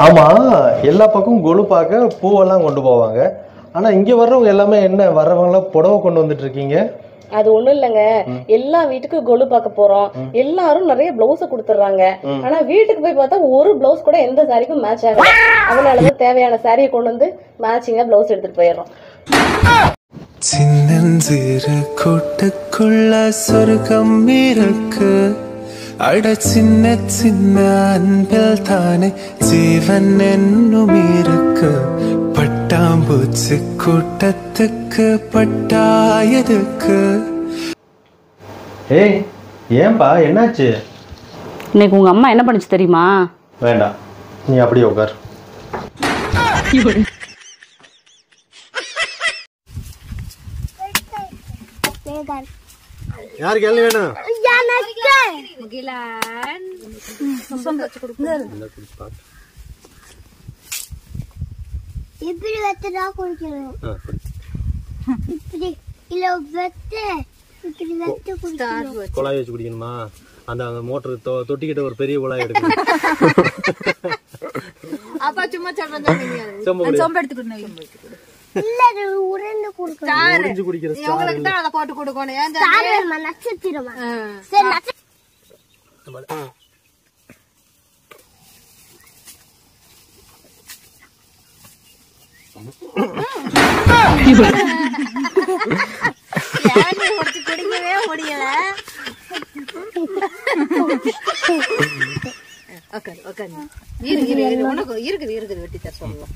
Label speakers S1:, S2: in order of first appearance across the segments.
S1: ஆமா, எல்லா பக்கம் கொலு பார்க்க பூவெல்லாம் கொண்டு போவாங்க. ஆனா இங்க வர்றவங்க எல்லாமே என்ன வர்றவங்களாம் புடவை கொண்டு வந்துட்டு இருக்கீங்க?
S2: அது ஒண்ணும் இல்லைங்க, எல்லா வீட்டுக்கும் கொலு பார்க்க போறோம், எல்லாரும் நிறைய பிளவுஸ் கொடுத்துறாங்க. ஆனா வீட்டுக்கு போய் பார்த்தா ஒரு பிளவுஸ் கூட எந்த சாரிக்கும் மேட்ச் ஆகல. அதனாலதான் தேவையான சாரியை கொண்டு வந்து மேட்சிங்கா பிளவுஸ் எடுத்துட்டு போயிடுறோம்.
S3: சின்னஞ்சிறு கூட்டுக்குள்ள சொர்க்கம் இருக்கு, அட சின்ன சின்ன அன்பில் தானே ஜீவன் என்னும் இருக்கு. பட்டாம்பூச்சி கூட்டத்துக்கு பட்டாயதுக்கு.
S1: ஏய், ஏன்பா என்னாச்சு?
S2: இன்னைக்கு உங்க அம்மா என்ன பண்ணுச்சு தெரியுமா?
S1: வேண்டாம், நீ அப்படியே உட்கார். யாரு கேள்வி வேணும்?
S4: இப்படி வெத்தா குடிக்கணும், இப்படி இல்ல வெத்த இப்படி வெத்த குடிக்கணும்.
S1: குழாய் வச்சு குடிக்கணுமா? அந்த மோட்டர் தொட்டிக்கிட்ட ஒரு பெரிய குழாய் எடுக்கணும்.
S5: அப்பா சும்மா சொம்ப எடுத்துக்கணும்.
S4: இல்ல உருண்டு குடிக்கணும்.
S1: உறிஞ்சு குடிக்கிற
S5: உங்களுக்கு தான் அதை போட்டு கொடுக்கணும்.
S4: நட்சத்திரமா? சரி நட்சத்திரம்.
S5: குடிக்கவே முடியல. இருக்குது வெட்டி தர சொல்லலாம்.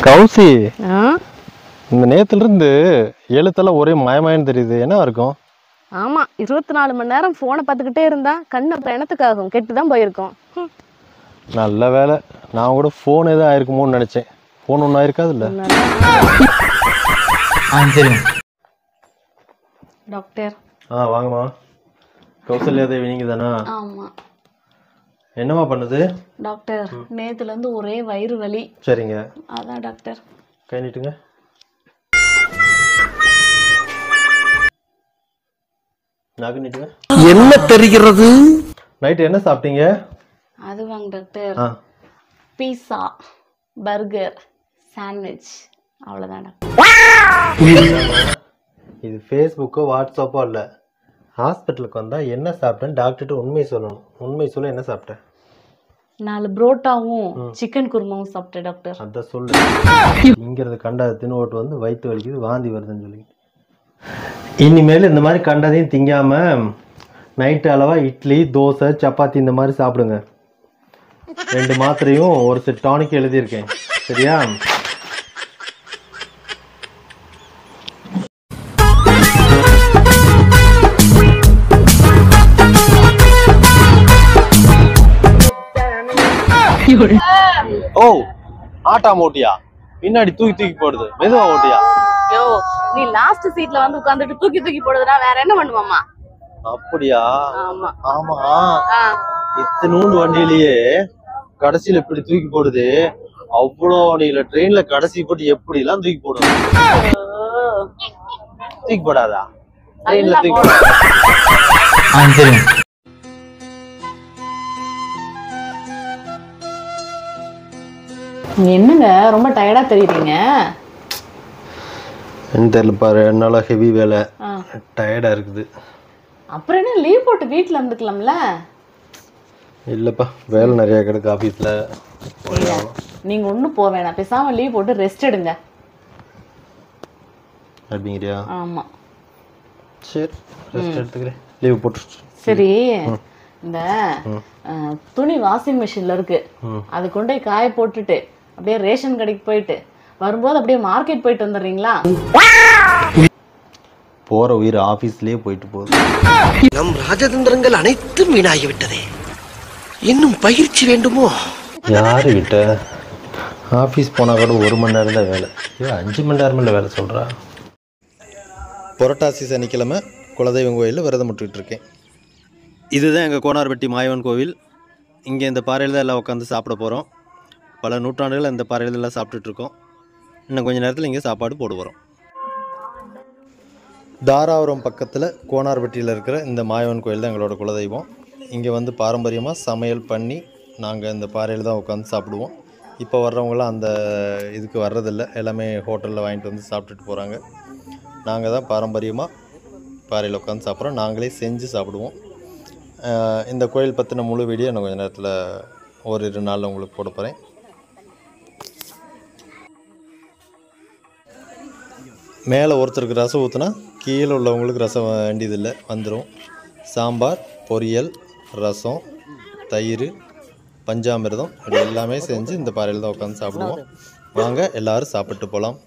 S1: கௌசி, இந்த நேத்துல இருந்து எழுத்தெல்லாம் ஒரே மயமாயின்னு தெரியுது, என்ன இருக்கும்?
S2: ஆமா, 24 மணி நேரம் போனை பார்த்துக்கிட்டே இருந்தா கண்ணு அப்புறம் எனத்துக்காகும், கெட்டுதான் போயிருக்கோம்.
S1: நல்ல வேலை, நான் கூட போன் ஏதோ ஆயிருக்குமோன்னு நினைச்சேன். போன் ஒன்றும் ஆயிருக்காது இல்ல?
S2: டாக்டர்.
S1: வாங்கம்மா. கௌசல்யா தேவி நீங்க தானா?
S2: ஆமா.
S1: என்னம்மா பண்ணுது?
S2: டாக்டர், நேத்துல இருந்து ஒரே வயிறு வலி.
S1: சரிங்க.
S2: அதான் டாக்டர்.
S1: கை நீட்டுங்க. நாக்கு நீட்டுங்க.
S3: என்ன தெரிகிறது?
S1: நைட் என்ன சாப்பிட்டீங்க?
S2: அது வாங்க டாக்டர், பீஸா, பர்கர், சாண்ட்விச், அவ்வளவுதான் டாக்டர்.
S1: இது ஃபேஸ்புக்கோ வாட்ஸ்அப்போ இல்லை. ஹாஸ்பிட்டலுக்கு வந்தா என்ன சாப்பிட்டேன்னு டாக்டர்கிட்ட உண்மை சொல்லணும். உண்மை சொல்ல, என்ன சாப்பிட்டேன்?
S2: 4 புரோட்டாவும் சிக்கன் குருமாவும் சாப்பிட்டேன் டாக்டர்.
S1: அதான் சொல்லு. இங்கிறது கண்டாத தின்னு வந்து வயிற்று வலிக்குது, வாந்தி வருதுன்னு சொல்லி. இனிமேல் இந்த மாதிரி கண்டதையும் திங்காம நைட்டு அளவா இட்லி, தோசை, சப்பாத்தி இந்த மாதிரி சாப்பிடுங்க. 2 மாத்திரையும் ஒரு செட் டானிக் எழுதியிருக்கேன், சரியா? ஓ, ஆட்டா மோட்டியா பின்னாடி தூக்கி தூக்கி போடுது, மெதுவா ஓட்டியா?
S2: யோ, நீ லாஸ்ட் சீட்ல வந்து உட்கார்ந்துட்டு தூக்கி தூக்கி போடுறதுனா வேற என்ன பண்ணுவாமா?
S1: அப்படியா?
S2: ஆமா
S1: ஆமா. இத்தனூண்டு வண்டியிலேயே கடைசியில இப்படி தூக்கி போடுது. அவ்வளோ நீல ட்ரெயின்ல கடைசி போட்டு எப்படி எல்லாம் தூக்கி போடுது. தூக்கி போடாதா? ட்ரெயின்ல தூக்கி போடாதா?
S2: என்னங்க ரொம்ப டயர்டா தெரியுறீங்க?
S1: என்ன தெரியல பாரு, என்னால ஹெவி வேலை, டயர்டா இருக்குது.
S2: அப்புறம் என்ன லீவ் போட்டு வீட்டுல இருந்துக்கலாம்ல?
S1: இல்லப்பா, வேலை நிறைய கிடக்கு ஆபீஸ்ல.
S2: நீங்க ஒன்னும் போக வேணாம், பேசாம லீவ் போட்டு ரெஸ்ட் எடுங்க.
S1: அப்படிங்கிறியா?
S2: ஆமா.
S1: சரி, ரெஸ்ட் எடுத்துக்கிறேன், லீவ் போட்டு.
S2: சரி, இந்த துணி வாஷிங் மிஷின்ல இருக்கு, அது கொண்டு போய் காய போட்டுட்டு அப்படியே ரேஷன் கடைக்கு போயிட்டு வரும்போது அப்படியே மார்க்கெட் போயிட்டு வந்துடுறீங்களா?
S1: போற உயிர் ஆபீஸ்லயே போயிட்டு போகுது.
S3: நம் ராஜதந்திரங்கள் அனைத்தும் வீணாகிவிட்டதே. இன்னும் பயிற்சி வேண்டுமோ?
S1: யாரு கிட்ட? ஆபீஸ் போனா கூட 1 மணி நேரம் தான் வேலை, 5 மணி நேரம் இல்லை வேலை சொல்றா. புரட்டாசி சனிக்கிழமை குலதெய்வம் கோயிலில் விரதம் விட்டுக்கிட்டு இருக்கேன். இதுதான் எங்கள் கோனார்பட்டி மாயவன் கோவில். இங்கே இந்த பாறையில் தான் எல்லாம் உட்காந்து சாப்பிட போகிறோம். பல நூற்றாண்டுகள் இந்த பாறையில் எல்லாம் சாப்பிட்டுட்ருக்கோம். இன்னும் கொஞ்சம் நேரத்தில் இங்கே சாப்பாடு போட போகிறோம். தாராபுரம் பக்கத்தில் கோனார்பட்டியில் இருக்கிற இந்த மாயவன் கோயில் தான் எங்களோட குலதெய்வம். இங்கே வந்து பாரம்பரியமாக சமையல் பண்ணி நாங்கள் இந்த பாறையில் தான் உட்காந்து சாப்பிடுவோம். இப்போ வர்றவங்களாம் அந்த இதுக்கு வர்றதில்ல, எல்லாமே ஹோட்டலில் வாங்கிட்டு வந்து சாப்பிட்டுட்டு போகிறாங்க. நாங்கள் தான் பாரம்பரியமாக பாறையில் உட்காந்து சாப்பிட்றோம். நாங்களே செஞ்சு சாப்பிடுவோம். இந்த கோயில் பற்றின முழு வீடியோ நான் கொஞ்சம் நேரத்தில் ஓரிரு நாளில் உங்களுக்கு போட போகிறேன். மேலே ஒருத்தருக்கு ரசம் ஊற்றுனா கீழே உள்ளவங்களுக்கு ரசம் வேண்டியதில்லை, வந்துடும். சாம்பார், பொரியல், ரசம், தயிர், பஞ்சாமிர்தம், இது எல்லாமே செஞ்சு இந்த பாறையில் தான் உட்காந்து சாப்பிடுவோம். வாங்க எல்லோரும் சாப்பிட்டு போகலாம்.